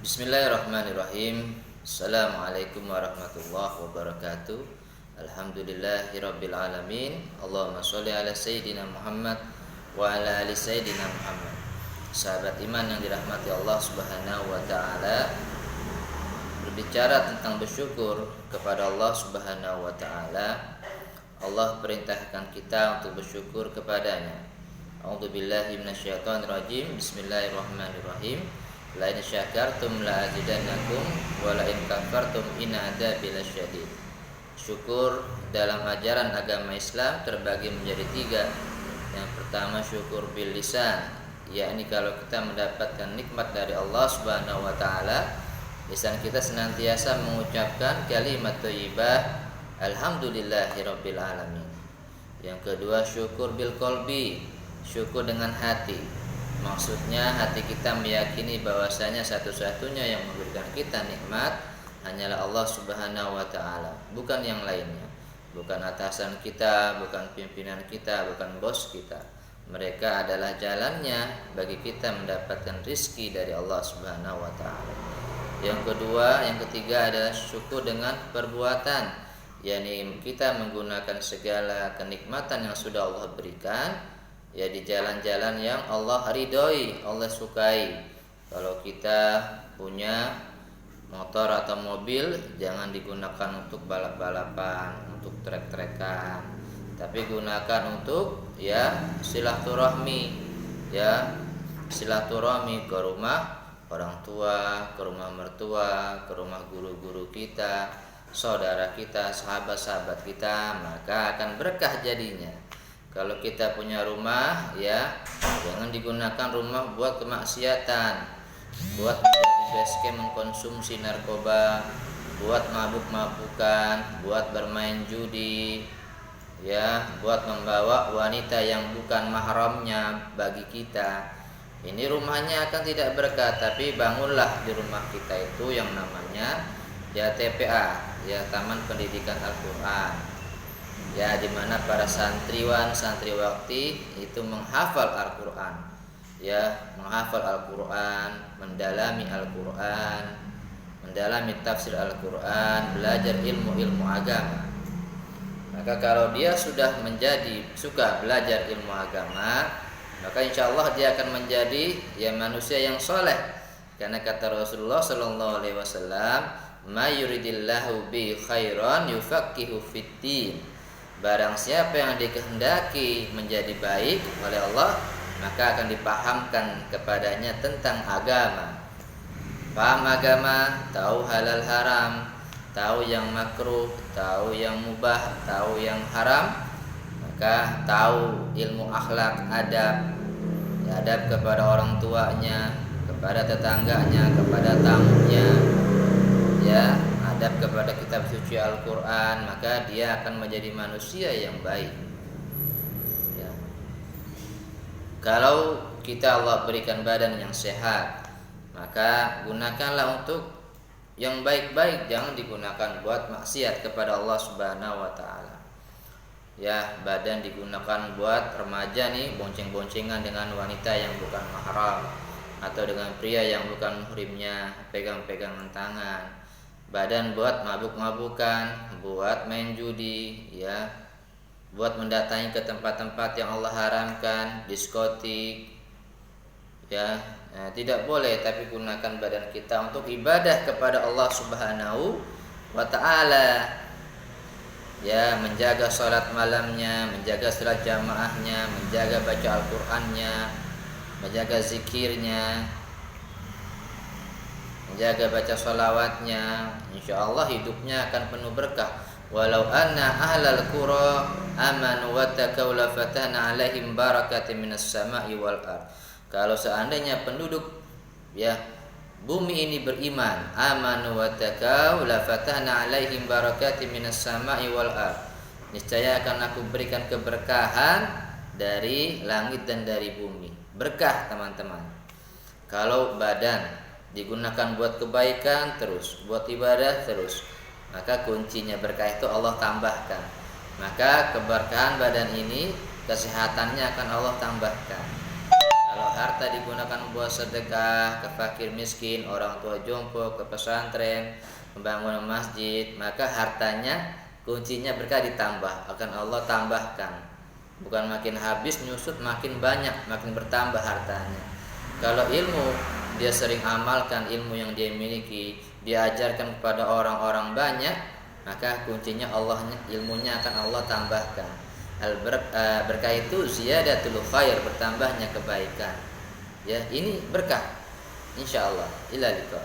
Bismillahirrahmanirrahim. Assalamualaikum warahmatullahi wabarakatuh. Alhamdulillahirabbil alamin. Allahumma sholli ala sayyidina Muhammad wa ala ali sayyidina Muhammad. Sahabat iman yang dirahmati Allah Subhanahu wa taala, berbicara tentang bersyukur kepada Allah Subhanahu wa taala, Allah perintahkan kita untuk bersyukur kepadanya. A'udzubillahi minasyaitonirrajim. Bismillahirrahmanirrahim. La in syakartum la azidannakum wa la in kafartum inna adzabi lasyadid. Syukur dalam ajaran agama Islam terbagi menjadi tiga. Yang pertama syukur bil lisan, yakni kalau kita mendapatkan nikmat dari Allah Subhanahu wa taala, lisan kita senantiasa mengucapkan kalimat thayyibah, alhamdulillahirabbil alamin. Yang kedua syukur bil qalbi, syukur dengan hati. Maksudnya hati kita meyakini bahwasanya satu-satunya yang memberikan kita nikmat hanyalah Allah Subhanahu wa taala, bukan yang lainnya. Bukan atasan kita, bukan pimpinan kita, bukan bos kita. Mereka adalah jalannya bagi kita mendapatkan rizki dari Allah Subhanahu wa taala. Yang kedua, yang ketiga adalah syukur dengan perbuatan, yakni kita menggunakan segala kenikmatan yang sudah Allah berikan ya di jalan-jalan yang Allah ridhoi, Allah sukai. Kalau kita punya motor atau mobil, jangan digunakan untuk balap-balapan, untuk trek-trekan, tapi gunakan untuk ya silaturahmi, ya silaturahmi ke rumah orang tua, ke rumah mertua, ke rumah guru-guru kita, saudara kita, sahabat-sahabat kita, maka akan berkah jadinya. Kalau kita punya rumah, ya jangan digunakan rumah buat kemaksiatan, buat menjadi basecamp mengkonsumsi narkoba, buat mabuk-mabukan, buat bermain judi, ya buat membawa wanita yang bukan mahramnya bagi kita. Ini rumahnya akan tidak berkah. Tapi bangunlah di rumah kita itu yang namanya ya TPA, ya Taman Pendidikan Al-Quran, ya di mana para santriwan santriwati itu menghafal Al-Quran, ya menghafal Al-Quran, mendalami Al-Quran, mendalami tafsir Al-Quran, belajar ilmu-ilmu agama. Maka kalau dia sudah menjadi suka belajar ilmu agama, maka insya Allah dia akan menjadi ya manusia yang soleh. Karena kata Rasulullah Sallallahu Alaihi Wasallam, "Ma yuridillahu bi khairan yufaqihu fiddin." Barang siapa yang dikehendaki menjadi baik oleh Allah, maka akan dipahamkan kepadanya tentang agama. Paham agama, tahu halal haram, tahu yang makruh, tahu yang mubah, tahu yang haram, maka tahu ilmu akhlak, adab kepada orang tuanya, kepada tetangganya, kepada tamunya, ya adab kepada kitab suci Al-Quran, maka dia akan menjadi manusia yang baik, ya. Kalau kita Allah berikan badan yang sehat, maka gunakanlah untuk yang baik-baik, jangan digunakan buat maksiat kepada Allah Subhanahu wa taala. Ya, badan digunakan buat remaja nih, bonceng-boncengan dengan wanita yang bukan mahram, atau dengan pria yang bukan muhrimnya, pegang-pegangan tangan. Badan buat mabuk-mabukan, buat main judi, ya, buat mendatangi ke tempat-tempat yang Allah haramkan, diskotik, ya, tidak boleh. Tapi gunakan badan kita untuk ibadah kepada Allah Subhanahu wa taala, ya, menjaga sholat malamnya, menjaga sholat jamaahnya, menjaga baca Al-Qur'annya, menjaga zikirnya, menjaga baca sholawatnya. Insya Allah hidupnya akan penuh berkah. Walau anna ahlal qura amanu wattaqau la fatahna alaihim barakatin minas sama'i wal ard. Kalau seandainya penduduk ya bumi ini beriman, amanu wattaqau la fatahna alaihim barakatin minas sama'i wal ard, niscaya akan aku berikan keberkahan dari langit dan dari bumi. Berkah, teman-teman. Kalau badan digunakan buat kebaikan terus, buat ibadah terus, maka kuncinya berkah itu Allah tambahkan. Maka keberkahan badan ini, kesehatannya akan Allah tambahkan. Kalau harta digunakan buat sedekah ke fakir miskin, orang tua jompo, ke pesantren, pembangunan masjid, maka hartanya kuncinya berkah ditambah, akan Allah tambahkan. Bukan makin habis nyusut, makin banyak, makin bertambah hartanya. Kalau ilmu dia sering amalkan ilmu yang dia miliki, dia ajarkan kepada orang-orang banyak, maka kuncinya Allahnya, ilmunya akan Allah tambahkan. Berkah itu ziyadatul khair, bertambahnya kebaikan. Ya, ini berkah. Insyaallah. Ila liqa.